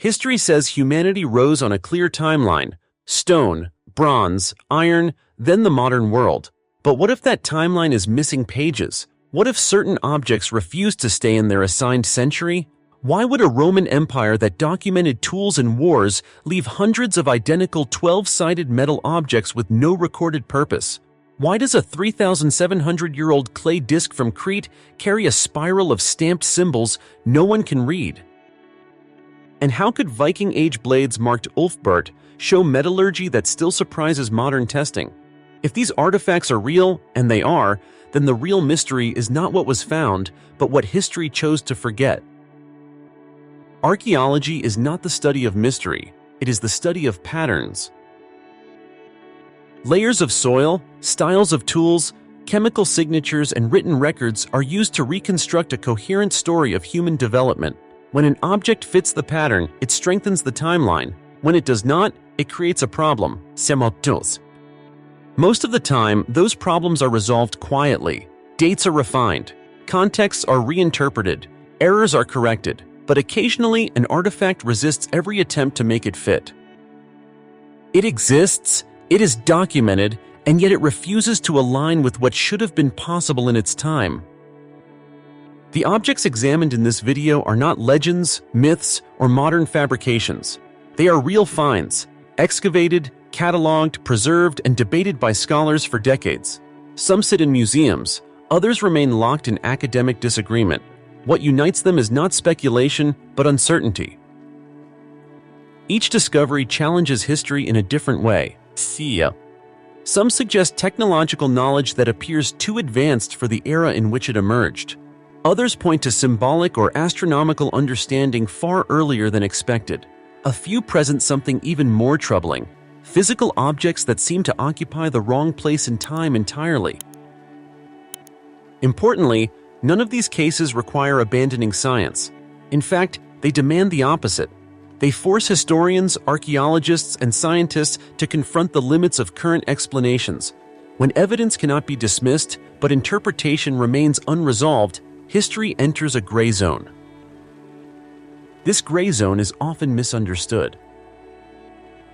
History says humanity rose on a clear timeline: stone, bronze, iron, then the modern world. But what if that timeline is missing pages? What if certain objects refuse to stay in their assigned century? Why would a Roman Empire that documented tools and wars leave hundreds of identical 12-sided metal objects with no recorded purpose? Why does a 3,700-year-old clay disc from Crete carry a spiral of stamped symbols no one can read? And how could Viking Age blades marked Ulfbert show metallurgy that still surprises modern testing? If these artifacts are real, and they are, then the real mystery is not what was found, but what history chose to forget. Archaeology is not the study of mystery, it is the study of patterns. Layers of soil, styles of tools, chemical signatures, and written records are used to reconstruct a coherent story of human development. When an object fits the pattern, it strengthens the timeline. When it does not, it creates a problem. Most of the time, those problems are resolved quietly. Dates are refined, contexts are reinterpreted, errors are corrected, but occasionally an artifact resists every attempt to make it fit. It exists, it is documented, and yet it refuses to align with what should have been possible in its time. The objects examined in this video are not legends, myths, or modern fabrications. They are real finds, excavated, cataloged, preserved, and debated by scholars for decades. Some sit in museums, others remain locked in academic disagreement. What unites them is not speculation, but uncertainty. Each discovery challenges history in a different way. Some suggest technological knowledge that appears too advanced for the era in which it emerged. Others point to symbolic or astronomical understanding far earlier than expected. A few present something even more troubling: physical objects that seem to occupy the wrong place in time entirely. Importantly, none of these cases require abandoning science. In fact, they demand the opposite. They force historians, archaeologists, and scientists to confront the limits of current explanations. When evidence cannot be dismissed, but interpretation remains unresolved, history enters a gray zone. This gray zone is often misunderstood.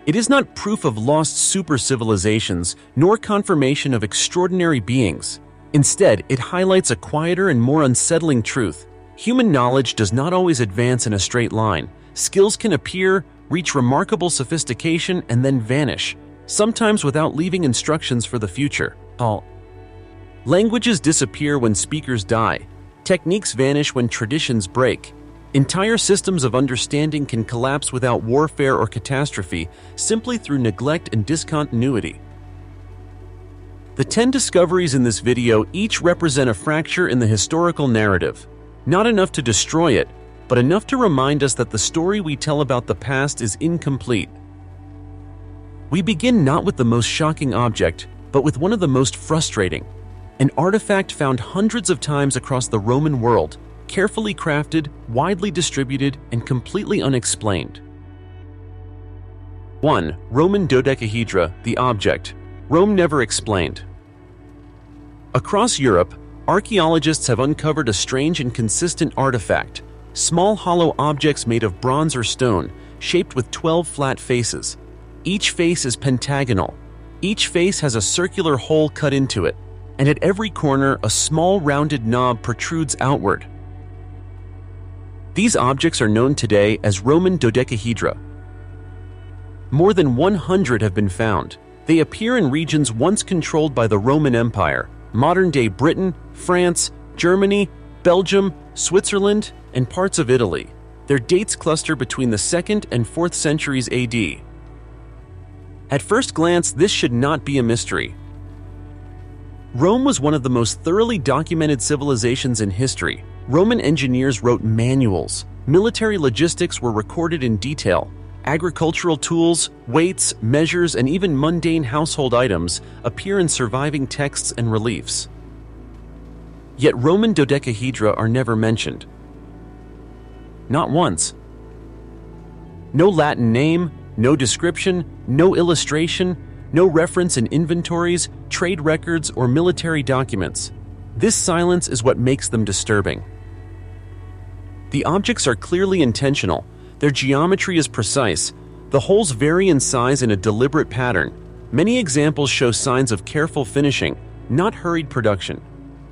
It is not proof of lost super-civilizations, nor confirmation of extraordinary beings. Instead, it highlights a quieter and more unsettling truth. Human knowledge does not always advance in a straight line. Skills can appear, reach remarkable sophistication, and then vanish, sometimes without leaving instructions for the future. Languages disappear when speakers die. Techniques vanish when traditions break. Entire systems of understanding can collapse without warfare or catastrophe, simply through neglect and discontinuity. The 10 discoveries in this video each represent a fracture in the historical narrative. Not enough to destroy it, but enough to remind us that the story we tell about the past is incomplete. We begin not with the most shocking object, but with one of the most frustrating. An artifact found hundreds of times across the Roman world, carefully crafted, widely distributed, and completely unexplained. 1. Roman dodecahedra, the object. Rome never explained. Across Europe, archaeologists have uncovered a strange and consistent artifact: small hollow objects made of bronze or stone, shaped with 12 flat faces. Each face is pentagonal. Each face has a circular hole cut into it, and at every corner a small rounded knob protrudes outward. These objects are known today as Roman dodecahedra. More than 100 have been found. They appear in regions once controlled by the Roman Empire: modern-day Britain, France, Germany, Belgium, Switzerland, and parts of Italy. Their dates cluster between the 2nd and 4th centuries AD. At first glance, this should not be a mystery. Rome was one of the most thoroughly documented civilizations in history. Roman engineers wrote manuals. Military logistics were recorded in detail. Agricultural tools, weights, measures, and even mundane household items appear in surviving texts and reliefs. Yet Roman dodecahedra are never mentioned. Not once. No Latin name, no description, no illustration, no reference in inventories, trade records, or military documents. This silence is what makes them disturbing. The objects are clearly intentional. Their geometry is precise. The holes vary in size in a deliberate pattern. Many examples show signs of careful finishing, not hurried production.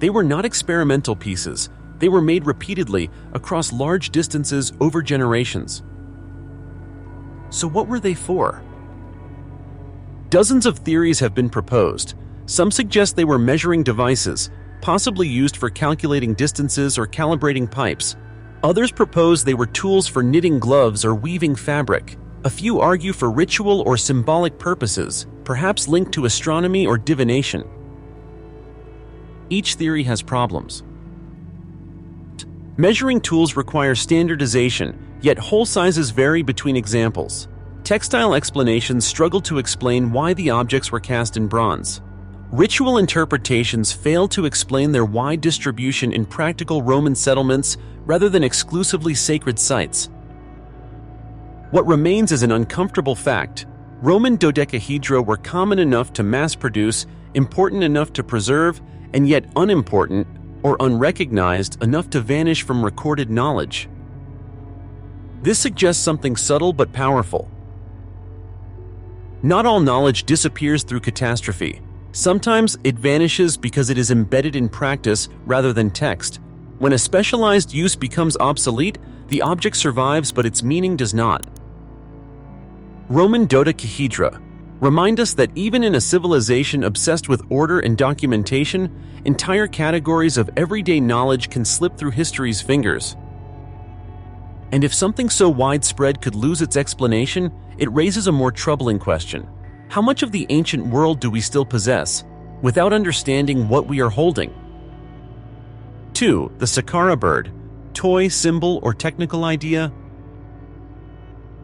They were not experimental pieces. They were made repeatedly across large distances over generations. So what were they for? Dozens of theories have been proposed. Some suggest they were measuring devices, possibly used for calculating distances or calibrating pipes. Others propose they were tools for knitting gloves or weaving fabric. A few argue for ritual or symbolic purposes, perhaps linked to astronomy or divination. Each theory has problems. Measuring tools require standardization, yet hole sizes vary between examples. Textile explanations struggle to explain why the objects were cast in bronze. Ritual interpretations fail to explain their wide distribution in practical Roman settlements rather than exclusively sacred sites. What remains is an uncomfortable fact. Roman dodecahedra were common enough to mass-produce, important enough to preserve, and yet unimportant or unrecognized enough to vanish from recorded knowledge. This suggests something subtle but powerful. Not all knowledge disappears through catastrophe. Sometimes it vanishes because it is embedded in practice rather than text. When a specialized use becomes obsolete, the object survives but its meaning does not. Roman dodecahedra remind us that even in a civilization obsessed with order and documentation, entire categories of everyday knowledge can slip through history's fingers. And if something so widespread could lose its explanation, it raises a more troubling question. How much of the ancient world do we still possess, without understanding what we are holding? 2. The Saqqara bird. Toy, symbol, or technical idea?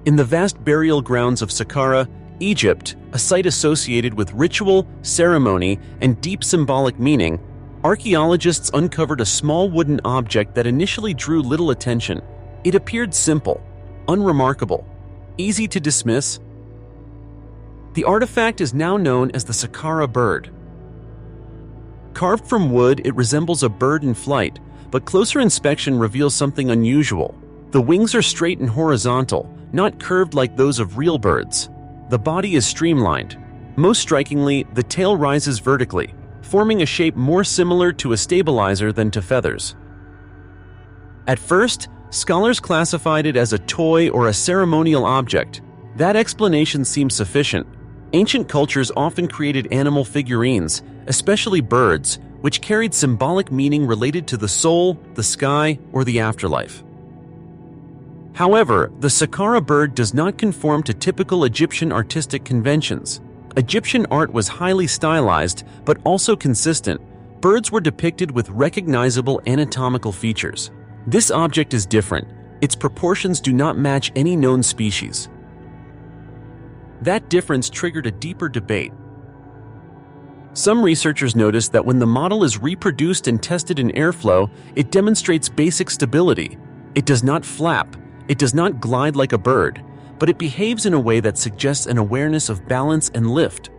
In the vast burial grounds of Saqqara, Egypt, a site associated with ritual, ceremony, and deep symbolic meaning, archaeologists uncovered a small wooden object that initially drew little attention. It appeared simple, unremarkable, easy to dismiss. The artifact is now known as the Saqqara bird. Carved from wood, it resembles a bird in flight, but closer inspection reveals something unusual. The wings are straight and horizontal, not curved like those of real birds. The body is streamlined. Most strikingly, the tail rises vertically, forming a shape more similar to a stabilizer than to feathers. At first, scholars classified it as a toy or a ceremonial object. That explanation seems sufficient. Ancient cultures often created animal figurines, especially birds, which carried symbolic meaning related to the soul, the sky, or the afterlife. However, the Saqqara bird does not conform to typical Egyptian artistic conventions. Egyptian art was highly stylized, but also consistent. Birds were depicted with recognizable anatomical features. This object is different. Its proportions do not match any known species. That difference triggered a deeper debate. Some researchers noticed that when the model is reproduced and tested in airflow, it demonstrates basic stability. It does not flap. It does not glide like a bird, but it behaves in a way that suggests an awareness of balance and lift.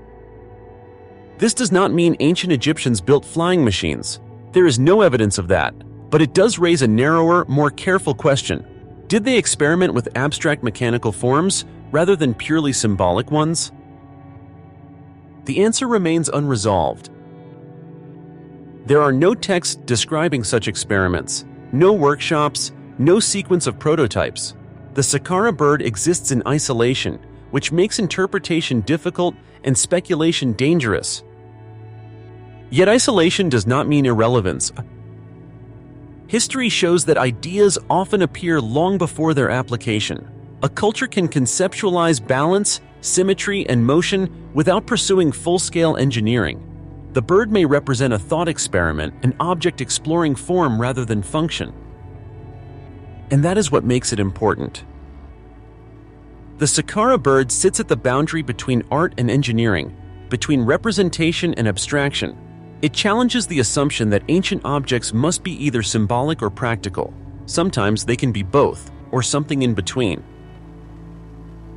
This does not mean ancient Egyptians built flying machines. There is no evidence of that, but it does raise a narrower, more careful question. Did they experiment with abstract mechanical forms rather than purely symbolic ones? The answer remains unresolved. There are no texts describing such experiments, no workshops, no sequence of prototypes. The Saqqara bird exists in isolation, which makes interpretation difficult and speculation dangerous. Yet isolation does not mean irrelevance. History shows that ideas often appear long before their application. A culture can conceptualize balance, symmetry, and motion without pursuing full-scale engineering. The bird may represent a thought experiment, an object exploring form rather than function. And that is what makes it important. The Saqqara bird sits at the boundary between art and engineering, between representation and abstraction. It challenges the assumption that ancient objects must be either symbolic or practical. Sometimes they can be both, or something in between.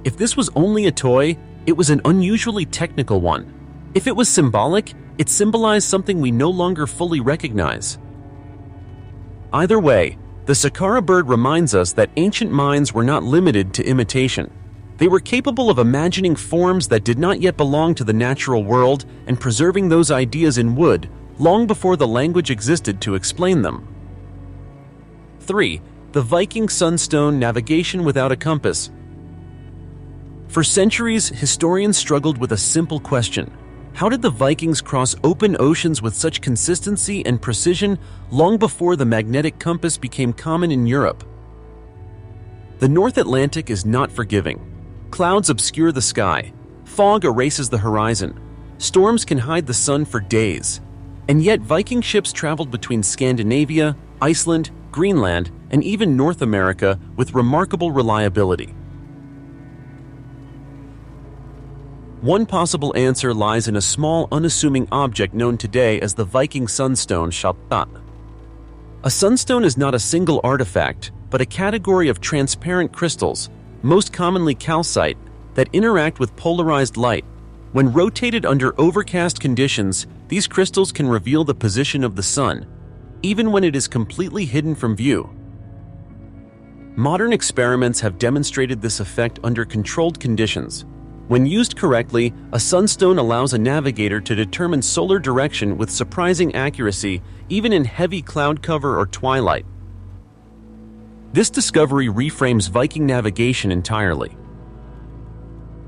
If this was only a toy, it was an unusually technical one. If it was symbolic, it symbolized something we no longer fully recognize. Either way, The Sakara bird reminds us that ancient minds were not limited to imitation. They were capable of imagining forms that did not yet belong to the natural world and preserving those ideas in wood long before the language existed to explain them. 3. The Viking Sunstone navigation without a compass. For centuries, historians struggled with a simple question. How did the Vikings cross open oceans with such consistency and precision long before the magnetic compass became common in Europe? The North Atlantic is not forgiving. Clouds obscure the sky. Fog erases the horizon. Storms can hide the sun for days. And yet Viking ships traveled between Scandinavia, Iceland, Greenland, and even North America with remarkable reliability. One possible answer lies in a small, unassuming object known today as the Viking Sunstone Shalta. A sunstone is not a single artifact, but a category of transparent crystals, most commonly calcite, that interact with polarized light. When rotated under overcast conditions, these crystals can reveal the position of the sun, even when it is completely hidden from view. Modern experiments have demonstrated this effect under controlled conditions. When used correctly, a sunstone allows a navigator to determine solar direction with surprising accuracy, even in heavy cloud cover or twilight. This discovery reframes Viking navigation entirely.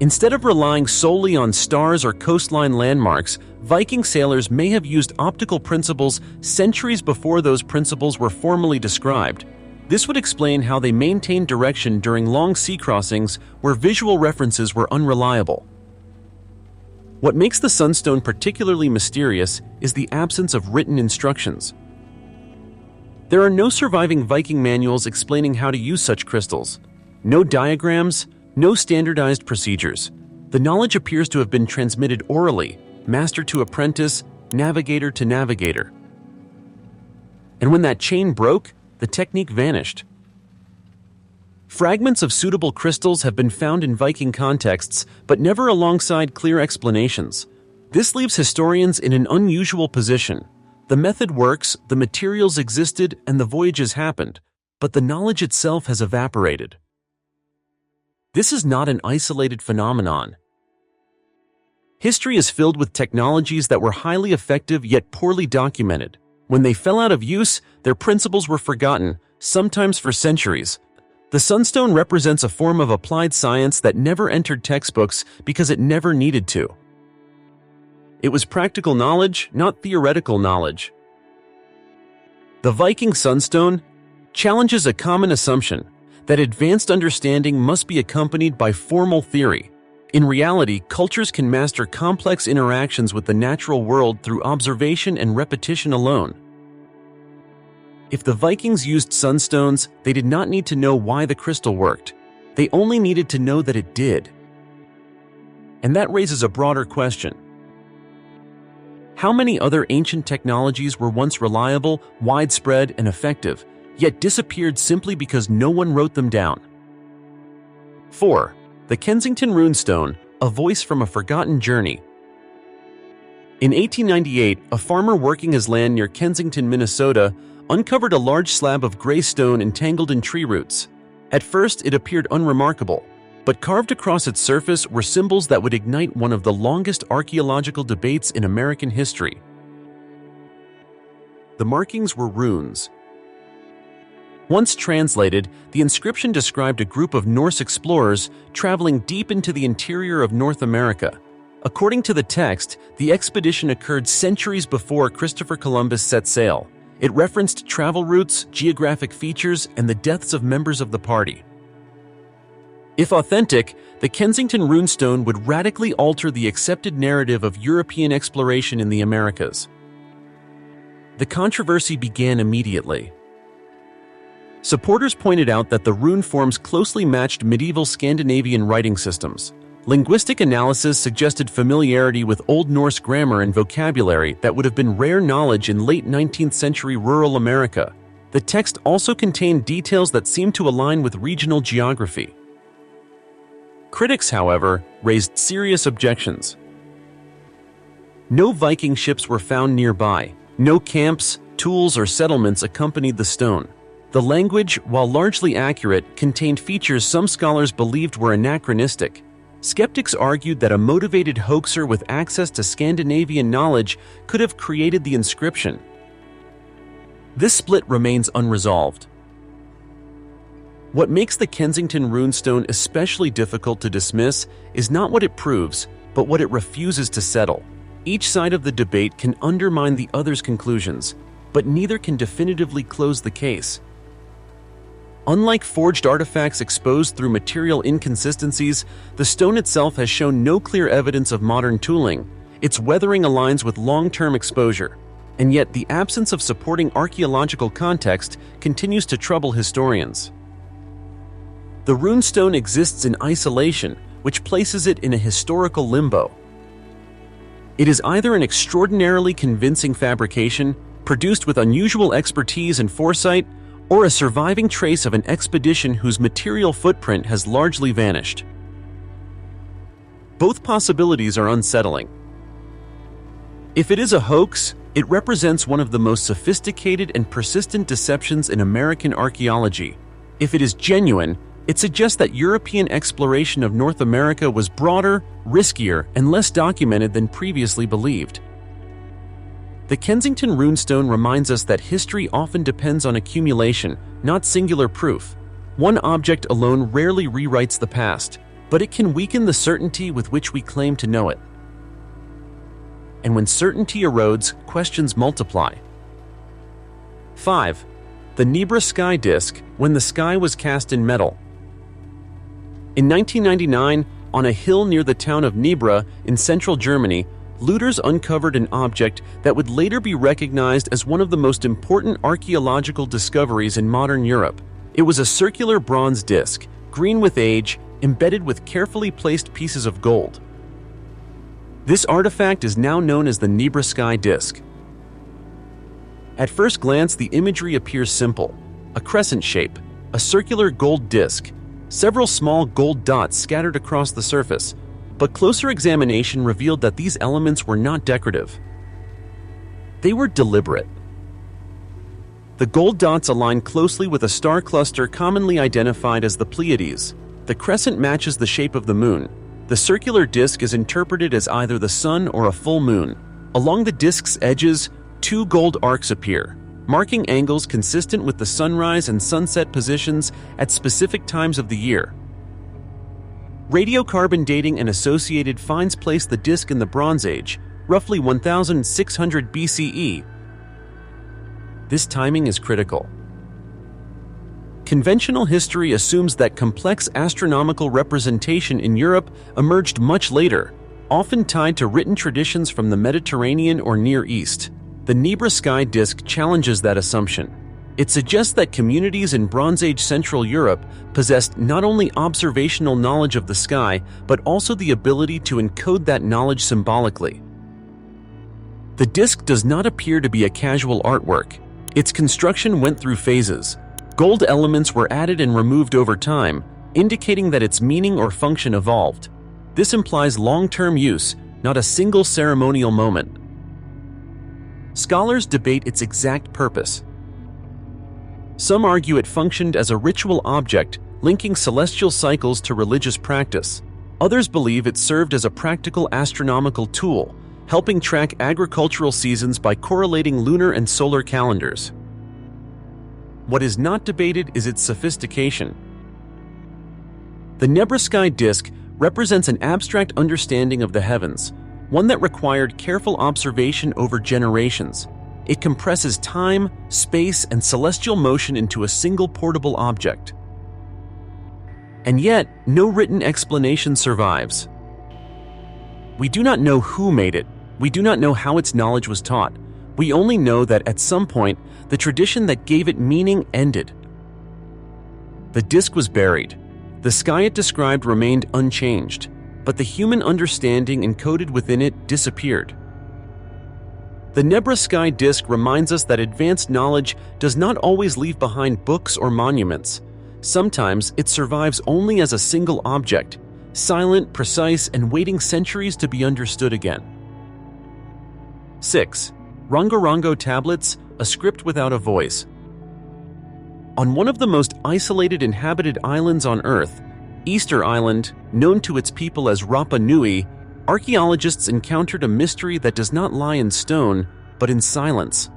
Instead of relying solely on stars or coastline landmarks, Viking sailors may have used optical principles centuries before those principles were formally described. This would explain how they maintained direction during long sea crossings where visual references were unreliable. What makes the sunstone particularly mysterious is the absence of written instructions. There are no surviving Viking manuals explaining how to use such crystals. No diagrams, no standardized procedures. The knowledge appears to have been transmitted orally, master to apprentice, navigator to navigator. And when that chain broke, the technique vanished. Fragments of suitable crystals have been found in Viking contexts, but never alongside clear explanations. This leaves historians in an unusual position. The method works, the materials existed, and the voyages happened, but the knowledge itself has evaporated. This is not an isolated phenomenon. History is filled with technologies that were highly effective yet poorly documented. When they fell out of use, their principles were forgotten, sometimes for centuries. The sunstone represents a form of applied science that never entered textbooks because it never needed to. It was practical knowledge, not theoretical knowledge. The Viking Sunstone challenges a common assumption that advanced understanding must be accompanied by formal theory. In reality, cultures can master complex interactions with the natural world through observation and repetition alone. If the Vikings used sunstones, they did not need to know why the crystal worked. They only needed to know that it did. And that raises a broader question. How many other ancient technologies were once reliable, widespread, and effective, yet disappeared simply because no one wrote them down? 4. The Kensington Runestone, a voice from a forgotten journey. In 1898, a farmer working his land near Kensington, Minnesota, uncovered a large slab of gray stone entangled in tree roots. At first, it appeared unremarkable, but carved across its surface were symbols that would ignite one of the longest archaeological debates in American history. The markings were runes. Once translated, the inscription described a group of Norse explorers traveling deep into the interior of North America. According to the text, the expedition occurred centuries before Christopher Columbus set sail. It referenced travel routes, geographic features, and the deaths of members of the party. If authentic, the Kensington Runestone would radically alter the accepted narrative of European exploration in the Americas. The controversy began immediately. Supporters pointed out that the rune forms closely matched medieval Scandinavian writing systems. Linguistic analysis suggested familiarity with Old Norse grammar and vocabulary that would have been rare knowledge in late 19th century rural America. The text also contained details that seemed to align with regional geography. Critics, however, raised serious objections. No Viking ships were found nearby. No camps, tools, or settlements accompanied the stone. The language, while largely accurate, contained features some scholars believed were anachronistic. Skeptics argued that a motivated hoaxer with access to Scandinavian knowledge could have created the inscription. This split remains unresolved. What makes the Kensington runestone especially difficult to dismiss is not what it proves, but what it refuses to settle. Each side of the debate can undermine the other's conclusions, but neither can definitively close the case. Unlike forged artifacts exposed through material inconsistencies, the stone itself has shown no clear evidence of modern tooling. Its weathering aligns with long-term exposure, and yet the absence of supporting archaeological context continues to trouble historians. The runestone exists in isolation, which places it in a historical limbo. It is either an extraordinarily convincing fabrication, produced with unusual expertise and foresight, or a surviving trace of an expedition whose material footprint has largely vanished. Both possibilities are unsettling. If it is a hoax, it represents one of the most sophisticated and persistent deceptions in American archaeology. If it is genuine, it suggests that European exploration of North America was broader, riskier, and less documented than previously believed. The Kensington runestone reminds us that history often depends on accumulation, not singular proof. One object alone rarely rewrites the past, but it can weaken the certainty with which we claim to know it. And when certainty erodes, questions multiply. 5. The Nebra sky disk, when the sky was cast in metal. In 1999, on a hill near the town of Nebra in central Germany, looters uncovered an object that would later be recognized as one of the most important archaeological discoveries in modern Europe. It was a circular bronze disc, green with age, embedded with carefully placed pieces of gold. This artifact is now known as the Nebra sky disk. At first glance, the imagery appears simple: a crescent shape, a circular gold disc, several small gold dots scattered across the surface. But closer examination revealed that these elements were not decorative. They were deliberate. The gold dots align closely with a star cluster commonly identified as the Pleiades. The crescent matches the shape of the moon. The circular disk is interpreted as either the sun or a full moon. Along the disk's edges, two gold arcs appear, marking angles consistent with the sunrise and sunset positions at specific times of the year. Radiocarbon dating and associated finds place the disk in the Bronze Age, roughly 1600 BCE. This timing is critical. Conventional history assumes that complex astronomical representation in Europe emerged much later, often tied to written traditions from the Mediterranean or Near East. The Nebra sky disk challenges that assumption. It suggests that communities in Bronze Age Central Europe possessed not only observational knowledge of the sky, but also the ability to encode that knowledge symbolically. The disk does not appear to be a casual artwork. Its construction went through phases. Gold elements were added and removed over time, indicating that its meaning or function evolved. This implies long-term use, not a single ceremonial moment. Scholars debate its exact purpose. Some argue it functioned as a ritual object, linking celestial cycles to religious practice. Others believe it served as a practical astronomical tool, helping track agricultural seasons by correlating lunar and solar calendars. What is not debated is its sophistication. The Nebra sky disk represents an abstract understanding of the heavens, one that required careful observation over generations. It compresses time, space, and celestial motion into a single portable object. And yet, no written explanation survives. We do not know who made it. We do not know how its knowledge was taught. We only know that at some point, the tradition that gave it meaning ended. The disk was buried. The sky it described remained unchanged, but the human understanding encoded within it disappeared. The Nebra sky disk reminds us that advanced knowledge does not always leave behind books or monuments. Sometimes it survives only as a single object, silent, precise, and waiting centuries to be understood again. 6. Rongorongo tablets, a script without a voice. On one of the most isolated inhabited islands on Earth, Easter Island, known to its people as Rapa Nui, archaeologists encountered a mystery that does not lie in stone, but in silence.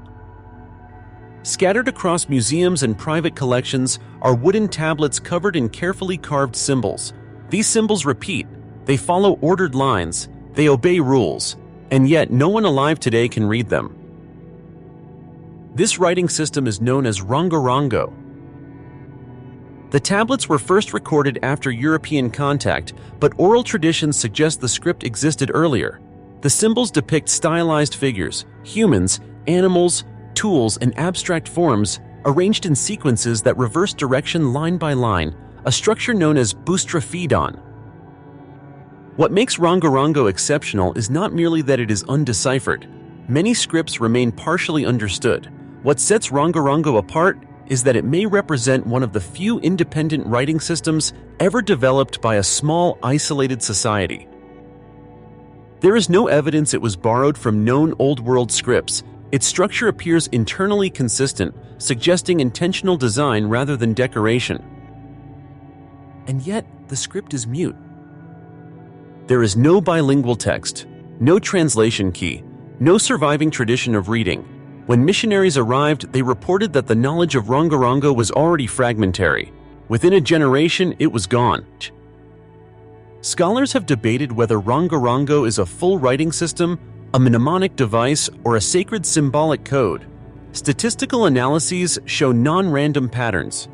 Scattered across museums and private collections are wooden tablets covered in carefully carved symbols. These symbols repeat, they follow ordered lines, they obey rules, and yet no one alive today can read them. This writing system is known as rongorongo. The tablets were first recorded after European contact, but oral traditions suggest the script existed earlier. The symbols depict stylized figures, humans, animals, tools, and abstract forms arranged in sequences that reverse direction line by line, a structure known as boustrophedon. What makes rongorongo exceptional is not merely that it is undeciphered. Many scripts remain partially understood. What sets rongorongo apart is that it may represent one of the few independent writing systems ever developed by a small, isolated society. There is no evidence it was borrowed from known Old World scripts. Its structure appears internally consistent, suggesting intentional design rather than decoration. And yet, the script is mute. There is no bilingual text, no translation key, no surviving tradition of reading. When missionaries arrived, they reported that the knowledge of rongorongo was already fragmentary. Within a generation, it was gone. Scholars have debated whether rongorongo is a full writing system, a mnemonic device, or a sacred symbolic code. Statistical analyses show non-random patterns.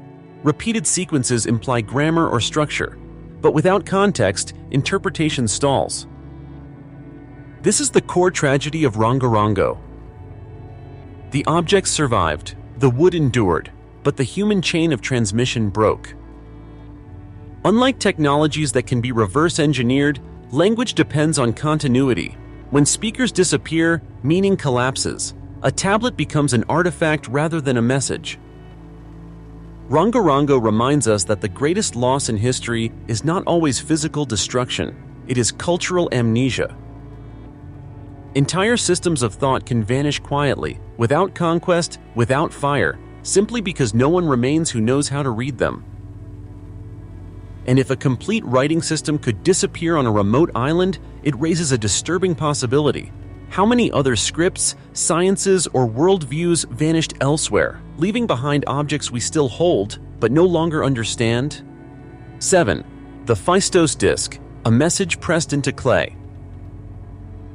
Repeated sequences imply grammar or structure, but without context, interpretation stalls. This is the core tragedy of rongorongo. The objects survived, the wood endured, but the human chain of transmission broke. Unlike technologies that can be reverse-engineered, language depends on continuity. When speakers disappear, meaning collapses. A tablet becomes an artifact rather than a message. Rongorongo reminds us that the greatest loss in history is not always physical destruction, it is cultural amnesia. Entire systems of thought can vanish quietly, without conquest, without fire, simply because no one remains who knows how to read them. And if a complete writing system could disappear on a remote island, it raises a disturbing possibility. How many other scripts, sciences, or worldviews vanished elsewhere, leaving behind objects we still hold, but no longer understand? 7. The Phaistos disc, a message pressed into clay.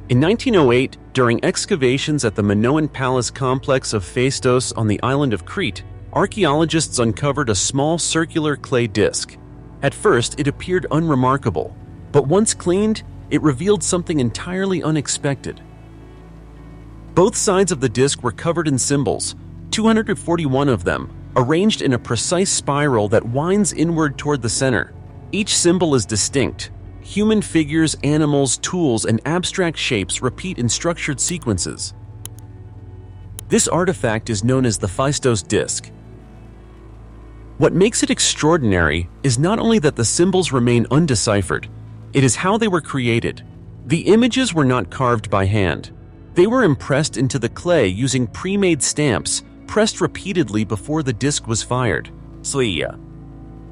In 1908, during excavations at the Minoan Palace complex of Phaistos on the island of Crete, archaeologists uncovered a small circular clay disc. At first, it appeared unremarkable, but once cleaned, it revealed something entirely unexpected. Both sides of the disc were covered in symbols, 241 of them, arranged in a precise spiral that winds inward toward the center. Each symbol is distinct. Human figures, animals, tools, and abstract shapes repeat in structured sequences. This artifact is known as the Phaistos disc. What makes it extraordinary is not only that the symbols remain undeciphered, it is how they were created. The images were not carved by hand. They were impressed into the clay using pre-made stamps, pressed repeatedly before the disc was fired.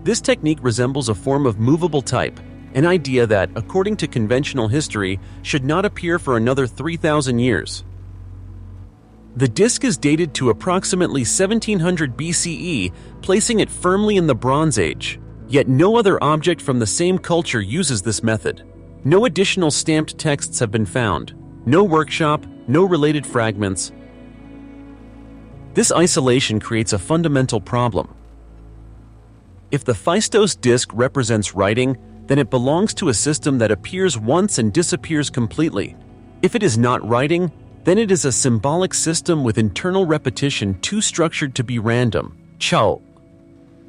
This technique resembles a form of movable type, an idea that, according to conventional history, should not appear for another 3,000 years. The disc is dated to approximately 1700 BCE, placing it firmly in the Bronze Age. Yet no other object from the same culture uses this method. No additional stamped texts have been found. No workshop, no related fragments. This isolation creates a fundamental problem. If the Phaistos disc represents writing, then it belongs to a system that appears once and disappears completely. If it is not writing, then it is a symbolic system with internal repetition too structured to be random. Chao.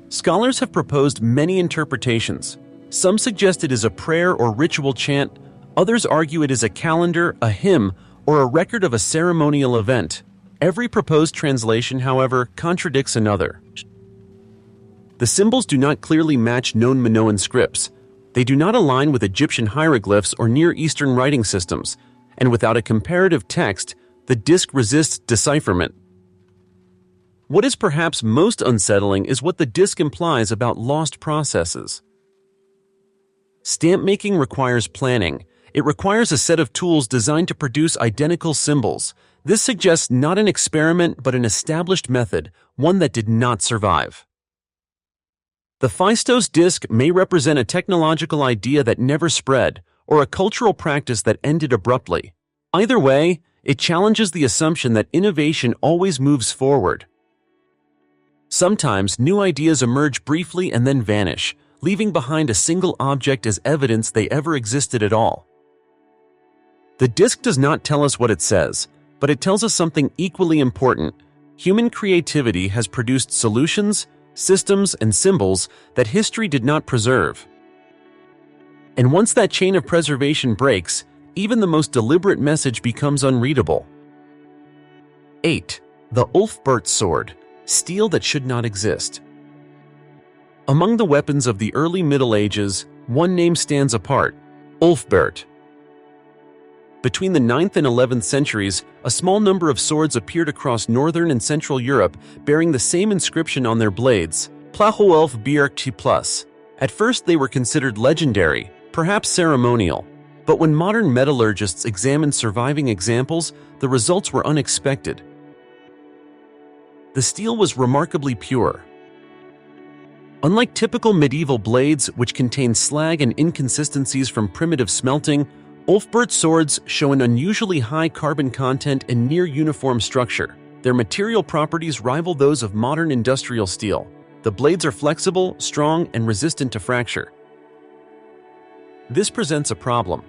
Scholars have proposed many interpretations. Some suggest it is a prayer or ritual chant, others argue it is a calendar, a hymn, or a record of a ceremonial event. Every proposed translation, however, contradicts another. The symbols do not clearly match known Minoan scripts. They do not align with Egyptian hieroglyphs or Near Eastern writing systems, and without a comparative text, the disc resists decipherment. What is perhaps most unsettling is what the disc implies about lost processes. Stamp making requires planning. It requires a set of tools designed to produce identical symbols. This suggests not an experiment but an established method, one that did not survive. The Phaistos disc may represent a technological idea that never spread, or a cultural practice that ended abruptly. Either way, it challenges the assumption that innovation always moves forward. Sometimes new ideas emerge briefly and then vanish, leaving behind a single object as evidence they ever existed at all. The disc does not tell us what it says, but it tells us something equally important. Human creativity has produced solutions, systems, and symbols that history did not preserve. And once that chain of preservation breaks, even the most deliberate message becomes unreadable. 8. The Ulfbert sword, steel that should not exist. Among the weapons of the early Middle Ages, one name stands apart: Ulfbert. Between the 9th and 11th centuries, a small number of swords appeared across northern and central Europe bearing the same inscription on their blades, Plahoelf Bjergti Plus. At first they were considered legendary, perhaps ceremonial, but when modern metallurgists examined surviving examples, the results were unexpected. The steel was remarkably pure. Unlike typical medieval blades, which contain slag and inconsistencies from primitive smelting, Ulfbert swords show an unusually high carbon content and near-uniform structure. Their material properties rival those of modern industrial steel. The blades are flexible, strong, and resistant to fracture. This presents a problem.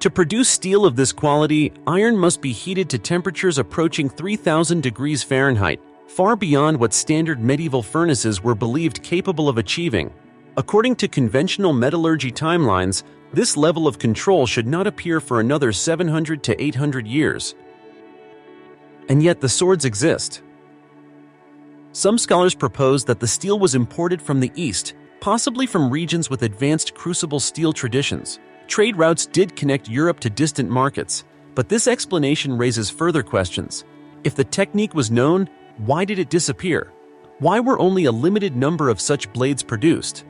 To produce steel of this quality, iron must be heated to temperatures approaching 3,000 degrees Fahrenheit, far beyond what standard medieval furnaces were believed capable of achieving. According to conventional metallurgy timelines, this level of control should not appear for another 700 to 800 years. And yet the swords exist. Some scholars propose that the steel was imported from the East, possibly from regions with advanced crucible steel traditions. Trade routes did connect Europe to distant markets, but this explanation raises further questions. If the technique was known, why did it disappear? Why were only a limited number of such blades produced?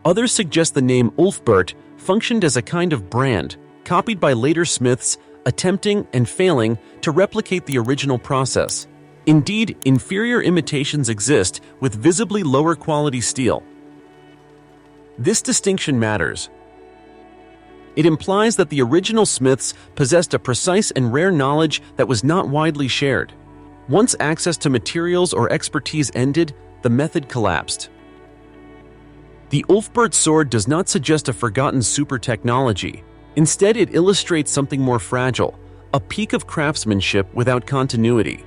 Others suggest the name Ulfbert functioned as a kind of brand, copied by later smiths, attempting and failing to replicate the original process. Indeed, inferior imitations exist with visibly lower quality steel. This distinction matters. It implies that the original smiths possessed a precise and rare knowledge that was not widely shared. Once access to materials or expertise ended, the method collapsed. The Ulfbert sword does not suggest a forgotten super technology. Instead, it illustrates something more fragile, a peak of craftsmanship without continuity.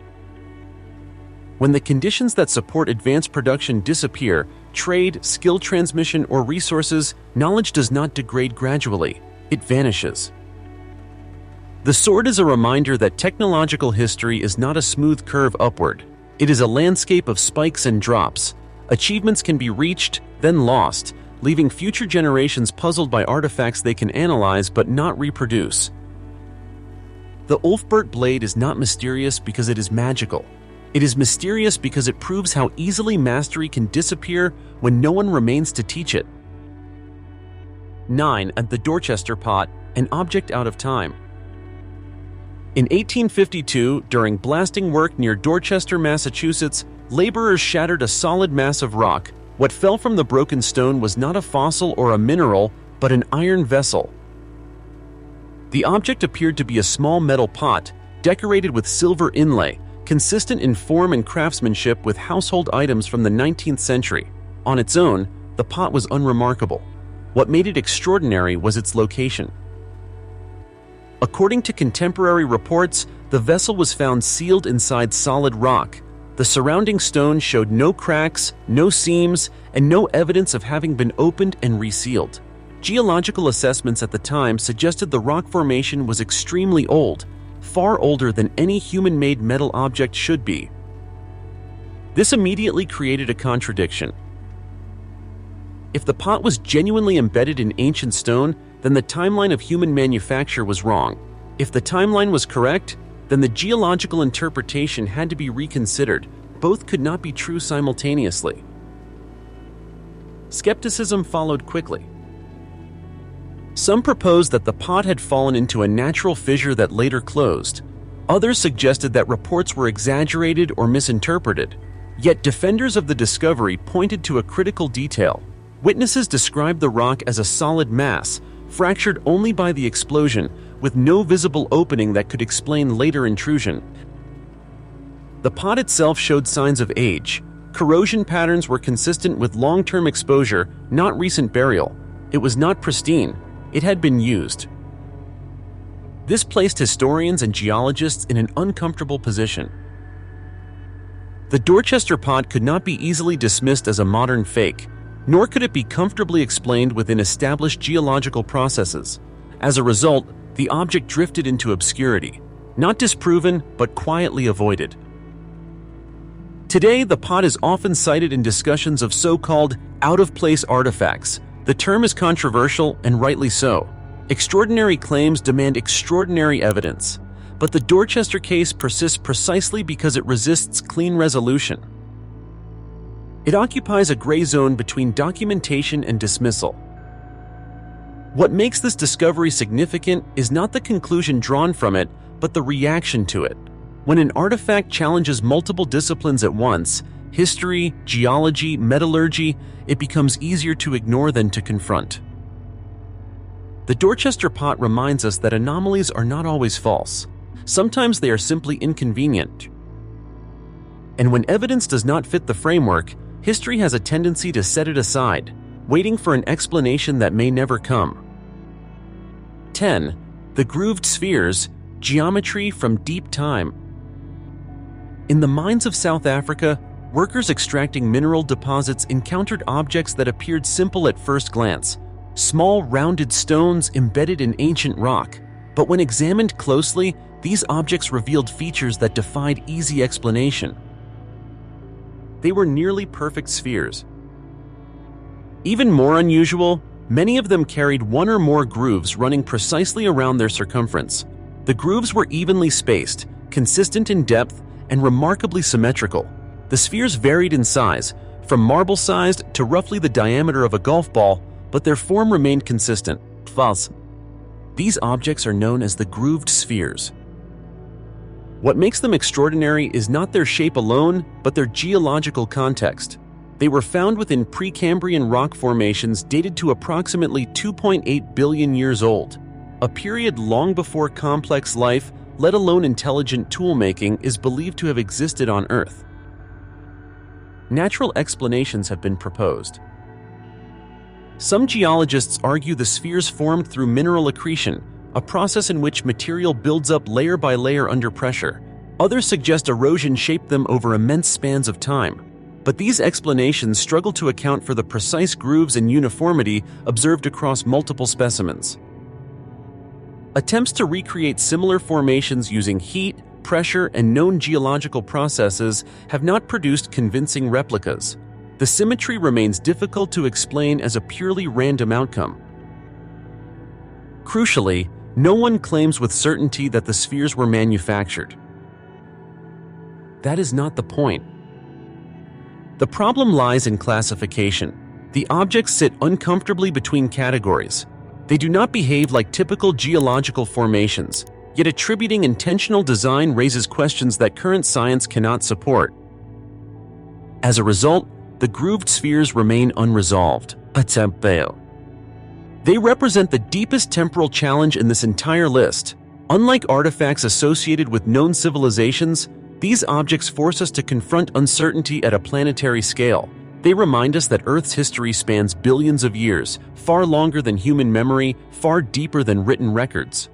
When the conditions that support advanced production disappear, trade, skill transmission, or resources, knowledge does not degrade gradually. It vanishes. The sword is a reminder that technological history is not a smooth curve upward. It is a landscape of spikes and drops. Achievements can be reached, then lost, leaving future generations puzzled by artifacts they can analyze but not reproduce. The Ulfbert blade is not mysterious because it is magical. It is mysterious because it proves how easily mastery can disappear when no one remains to teach it. 9. At the Dorchester pot, an object out of time. In 1852, during blasting work near Dorchester, Massachusetts, laborers shattered a solid mass of rock. What fell from the broken stone was not a fossil or a mineral, but an iron vessel. The object appeared to be a small metal pot, decorated with silver inlay, consistent in form and craftsmanship with household items from the 19th century. On its own, the pot was unremarkable. What made it extraordinary was its location. According to contemporary reports, the vessel was found sealed inside solid rock. The surrounding stone showed no cracks, no seams, and no evidence of having been opened and resealed. Geological assessments at the time suggested the rock formation was extremely old, far older than any human-made metal object should be. This immediately created a contradiction. If the pot was genuinely embedded in ancient stone, then the timeline of human manufacture was wrong. If the timeline was correct, then the geological interpretation had to be reconsidered. Both could not be true simultaneously. Skepticism followed quickly. Some proposed that the pot had fallen into a natural fissure that later closed. Others suggested that reports were exaggerated or misinterpreted. Yet defenders of the discovery pointed to a critical detail. Witnesses described the rock as a solid mass, fractured only by the explosion, with no visible opening that could explain later intrusion. The pot itself showed signs of age. Corrosion patterns were consistent with long-term exposure, not recent burial. It was not pristine. It had been used. This placed historians and geologists in an uncomfortable position. The Dorchester pot could not be easily dismissed as a modern fake, nor could it be comfortably explained within established geological processes. As a result, the object drifted into obscurity, not disproven but quietly avoided. Today, the pot is often cited in discussions of so-called out-of-place artifacts. The term is controversial, and rightly so. Extraordinary claims demand extraordinary evidence, but the Dorchester case persists precisely because it resists clean resolution. It occupies a gray zone between documentation and dismissal. What makes this discovery significant is not the conclusion drawn from it, but the reaction to it. When an artifact challenges multiple disciplines at once, history, geology, metallurgy, it becomes easier to ignore than to confront. The Dorchester pot reminds us that anomalies are not always false. Sometimes they are simply inconvenient. And when evidence does not fit the framework, history has a tendency to set it aside, waiting for an explanation that may never come. 10. The grooved spheres, geometry from deep time. In the mines of South Africa, workers extracting mineral deposits encountered objects that appeared simple at first glance, small rounded stones embedded in ancient rock. But when examined closely, these objects revealed features that defied easy explanation. They were nearly perfect spheres. Even more unusual, many of them carried one or more grooves running precisely around their circumference. The grooves were evenly spaced, consistent in depth, and remarkably symmetrical. The spheres varied in size, from marble-sized to roughly the diameter of a golf ball, but their form remained consistent. False. These objects are known as the grooved spheres. What makes them extraordinary is not their shape alone, but their geological context. They were found within Precambrian rock formations dated to approximately 2.8 billion years old, a period long before complex life, let alone intelligent tool-making, is believed to have existed on Earth. Natural explanations have been proposed. Some geologists argue the spheres formed through mineral accretion, a process in which material builds up layer by layer under pressure. Others suggest erosion shaped them over immense spans of time. But these explanations struggle to account for the precise grooves and uniformity observed across multiple specimens. Attempts to recreate similar formations using heat, pressure, and known geological processes have not produced convincing replicas. The symmetry remains difficult to explain as a purely random outcome. Crucially, no one claims with certainty that the spheres were manufactured. That is not the point. The problem lies in classification. The objects sit uncomfortably between categories. They do not behave like typical geological formations, yet attributing intentional design raises questions that current science cannot support. As a result, the grooved spheres remain unresolved. They represent the deepest temporal challenge in this entire list. Unlike artifacts associated with known civilizations, these objects force us to confront uncertainty at a planetary scale. They remind us that Earth's history spans billions of years, far longer than human memory, far deeper than written records.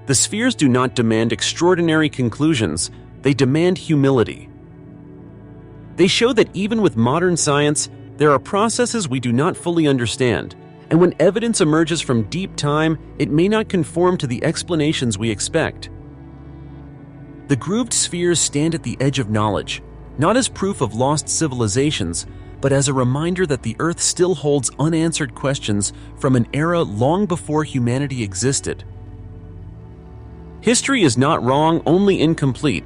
The spheres do not demand extraordinary conclusions, they demand humility. They show that even with modern science, there are processes we do not fully understand, and when evidence emerges from deep time, it may not conform to the explanations we expect. The grooved spheres stand at the edge of knowledge, not as proof of lost civilizations, but as a reminder that the Earth still holds unanswered questions from an era long before humanity existed. History is not wrong, only incomplete.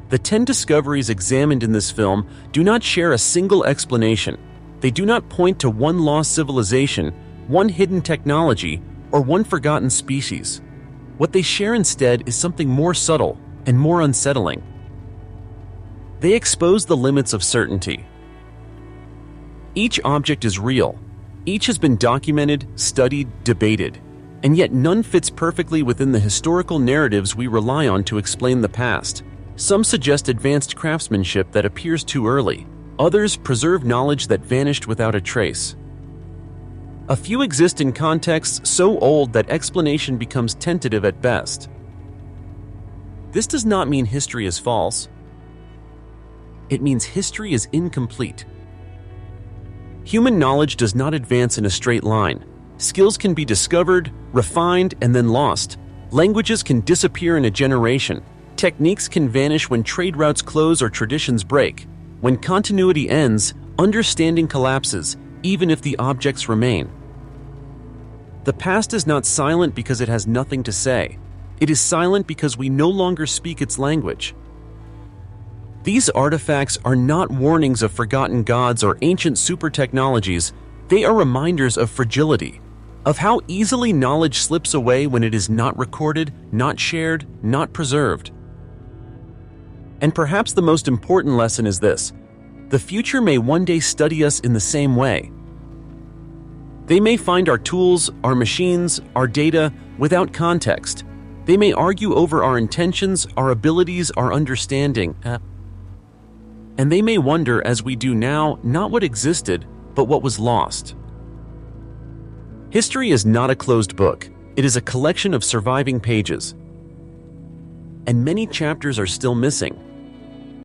The 10 discoveries examined in this film do not share a single explanation. They do not point to one lost civilization, one hidden technology, or one forgotten species. What they share instead is something more subtle and more unsettling. They expose the limits of certainty. Each object is real. Each has been documented, studied, debated, and yet none fits perfectly within the historical narratives we rely on to explain the past. Some suggest advanced craftsmanship that appears too early. Others preserve knowledge that vanished without a trace. A few exist in contexts so old that explanation becomes tentative at best. This does not mean history is false. It means history is incomplete. Human knowledge does not advance in a straight line. Skills can be discovered, refined, and then lost. Languages can disappear in a generation. Techniques can vanish when trade routes close or traditions break. When continuity ends, understanding collapses, even if the objects remain. The past is not silent because it has nothing to say. It is silent because we no longer speak its language. These artifacts are not warnings of forgotten gods or ancient super technologies. They are reminders of fragility, of how easily knowledge slips away when it is not recorded, not shared, not preserved. And perhaps the most important lesson is this: the future may one day study us in the same way. They may find our tools, our machines, our data without context. They may argue over our intentions, our abilities, our understanding. And they may wonder, as we do now, not what existed, but what was lost. History is not a closed book. It is a collection of surviving pages. And many chapters are still missing.